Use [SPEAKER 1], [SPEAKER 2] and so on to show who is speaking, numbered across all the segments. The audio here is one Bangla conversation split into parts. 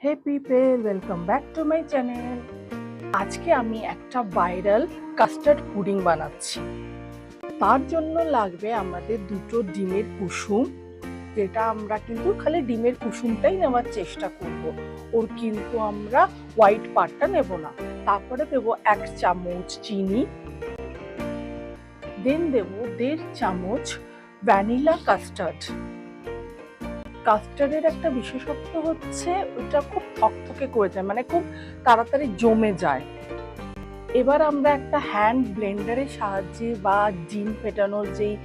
[SPEAKER 1] Hey people, welcome back to my channel. আজকে আমি একটা ভাইরাল কাস্টার্ড পুডিং বানাচ্ছি। তার জন্য লাগবে আমাদের দুটো ডিমের কুসুম, যেটা আমরা কিন্তু খালি ডিমের কুসুমটাই নেওয়ার চেষ্টা করব, ওর কিন্তু আমরা হোয়াইট পার্টটা নেব না। তারপরে দেব 1 চামচ চিনি, দেন দেব 1.5 চামচ ভ্যানিলা কাস্টার্ড। কাস্টার্ডের একটা বিশেষত্ব হচ্ছে ওটা খুব থকথকে করে যায়, মানে খুব তাড়াতাড়ি জমে যায়। এবার আমরা একটা হ্যান্ড ব্লেন্ডারের সাহায্যে বা ডিম ফেটানোর যেই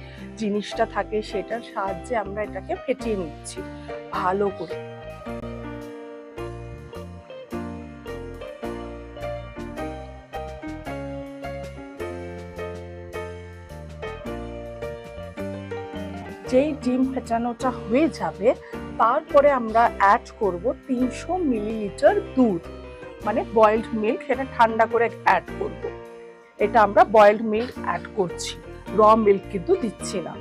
[SPEAKER 1] জিনিসটা থাকে সেটার সাহায্যে আমরা এটাকে ফেটিয়ে নিচ্ছি ভালো করে। যেই ডিম ফেটানোটা হয়ে যাবে তারপরে আমরা অ্যাড করব 300 মিলিলিটার দুধ, মানে বয়েলড মিল্ক, সেটা ঠান্ডা করে অ্যাড করব। এটা আমরা বয়েলড মিল্ক অ্যাড করছি, র মিল্ক কিন্তু দিচ্ছি না।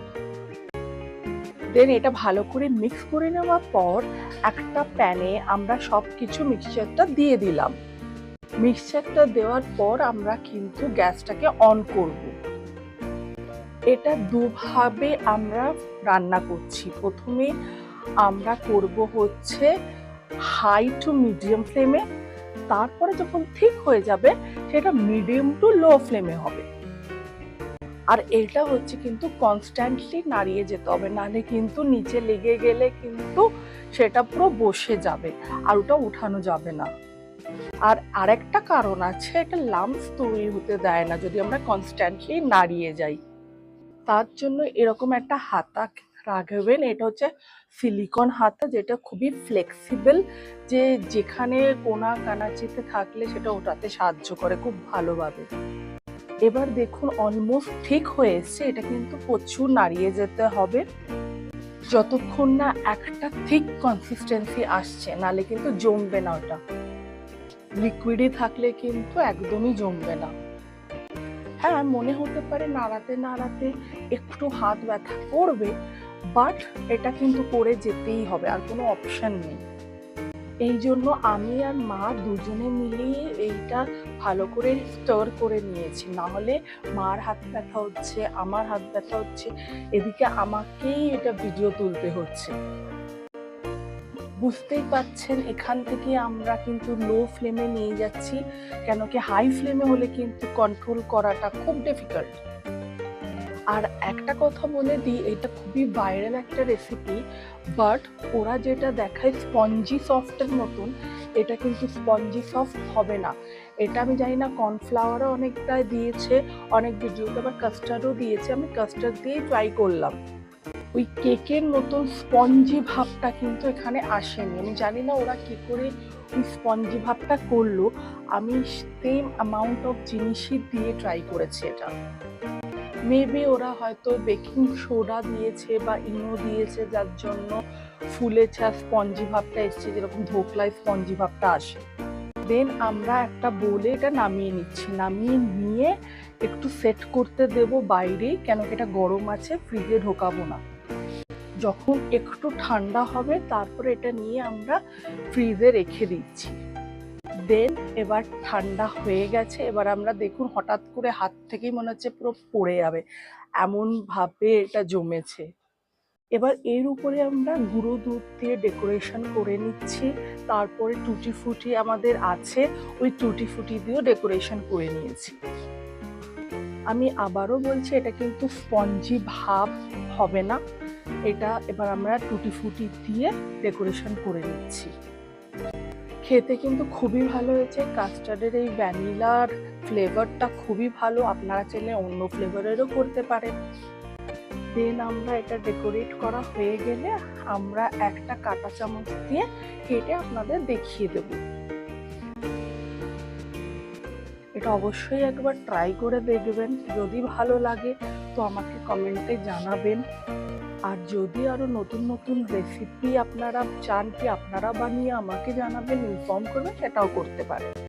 [SPEAKER 1] দেন এটা ভালো করে মিক্স করে নেওয়ার পর একটা প্যানে আমরা সবকিছু মিক্সচারটা দিয়ে দিলাম। মিক্সচারটা দেওয়ার পর আমরা কিন্তু গ্যাসটাকে অন করব। এটা দুভাবে আমরা রান্না করছি। প্রথমে আমরা করব হচ্ছে হাই টু মিডিয়াম ফ্লেমে, তারপরে যখন ঠিক হয়ে যাবে সেটা মিডিয়াম টু লো ফ্লেমে হবে। আর এটা হচ্ছে কিন্তু কনস্ট্যান্টলি নাড়িয়ে যেতে হবে, নাহলে কিন্তু নিচে লেগে গেলে কিন্তু সেটা পুরো বসে যাবে আর ওটা উঠানো যাবে না। আর আরেকটা কারণ আছে, এটা লাম্পস তৈরি হতে দেয় না যদি আমরা কনস্ট্যান্টলি নাড়িয়ে যাই। তার জন্য এরকম একটা হাতা রাখবেন, এটা হচ্ছে সিলিকন হাতা, যেটা খুবই ফ্লেক্সিবল, যে যেখানে কোনা কানাচিতে থাকলে সেটা ওঠাতে সাহায্য করে খুব ভালোভাবে। এবার দেখুন অলমোস্ট ঠিক হয়ে এসছে, এটা কিন্তু প্রচুর নাড়িয়ে যেতে হবে যতক্ষণ না একটা থিক কনসিস্টেন্সি আসছে, নালে কিন্তু জমবে না। ওটা লিকুইডই থাকলে কিন্তু একদমই জমবে না। হ্যাঁ, মনে হতে পারে নাড়াতে নাড়াতে একটু হাত ব্যথা করবে, বাট এটা কিন্তু করে যেতেই হবে, আর কোনো অপশন নেই। এই জন্য আমি আর মা দুজনে মিলিয়ে এইটা ভালো করে স্টার করে নিয়েছি, না হলে মার হাত ব্যথা হচ্ছে, আমার হাত ব্যথা হচ্ছে, এদিকে আমাকেই এটা ভিডিও তুলতে হচ্ছে। বুঝতেই পাচ্ছেন এখান থেকে আমরা কিন্তু লো ফ্লেমে নিয়ে যাচ্ছি, কেন কি হাই ফ্লেমে হলে কিন্তু কন্ট্রোল করাটা খুব ডিফিকাল্ট। আর একটা কথা বলে দিই, এটা খুবই ভাইরাল একটা রেসিপি, বাট ওরা যেটা দেখায় স্পঞ্জি সফটের মতন, এটা কিন্তু স্পঞ্জি সফট হবে না। এটা আমি জানি না, কর্নফ্লাওয়ারও অনেকটা দিয়েছে অনেক ভিডিওতে, আবার কাস্টার্ডও দিয়েছে। আমি কাস্টার্ড দিয়েই ট্রাই করলাম, ওই কেকের মতন স্পঞ্জি ভাবটা কিন্তু এখানে আসেনি। আমি জানি না ওরা কি করে ওই স্পঞ্জি ভাবটা করলো। আমি সেম অ্যামাউন্ট অফ জিনিসই দিয়ে ট্রাই করেছি এটা। মেবি ওরা হয়তো বেকিং সোডা দিয়েছে বা ইনো দিয়েছে, যার জন্য ফুলেছে আর স্পঞ্জি ভাবটা এসছে, যেরকম ধোকলায় স্পঞ্জি ভাবটা আসে। দেন আমরা একটা বোলে এটা নামিয়ে নিচ্ছি, নামিয়ে নিয়ে একটু সেট করতে দেব বাইরে, কেন কি এটা গরম আছে, ফ্রিজে ঢোকাবো না। যখন একটু ঠান্ডা হবে তারপরে এটা নিয়ে আমরা ফ্রিজে রেখে দিচ্ছি। দেন এবার ঠান্ডা হয়ে গেছে, এবার আমরা দেখুন হঠাৎ করে হাত থেকেই মনে হচ্ছে পুরো পড়ে যাবে, এমন ভাবে এটা জমেছে। এবার এর উপরে আমরা গুঁড়ো দুধ দিয়ে ডেকোরেশন করে নিচ্ছি। তারপরে টুটি ফুটি আমাদের আছে, ওই টুটি ফুটি দিয়েও ডেকোরেশন করে নিয়েছি। আমি আবারও বলছি, এটা কিন্তু স্পঞ্জি ভাব হবে না। এটা এবার আমরা টুটি ফুটি দিয়ে ডেকোরেশন করে নিচ্ছি। খেতে কিন্তু খুবই ভালো হয়েছে, কাস্টার্ডের এই ভ্যানিলার ফ্লেভারটা খুবই ভালো, আপনারা চাইলে অন্য ফ্লেভারেরও করতে পারেন। দেন আমরা এটা ডেকোরেট করা হয়ে গেলে আমরা একটা কাঁটা চামচ দিয়ে কেটে আপনাদের দেখিয়ে দেব। এটা অবশ্যই একবার ট্রাই করে দেখবেন, যদি ভালো লাগে তো আমাকে কমেন্টে জানাবেন। আর যদি আরো নতুন নতুন রেসিপি আপনারা চান কি আপনারা বানিয়ে আমাকে জানাবেন, ইনফর্ম করবেন, সেটাও করতে পারেন।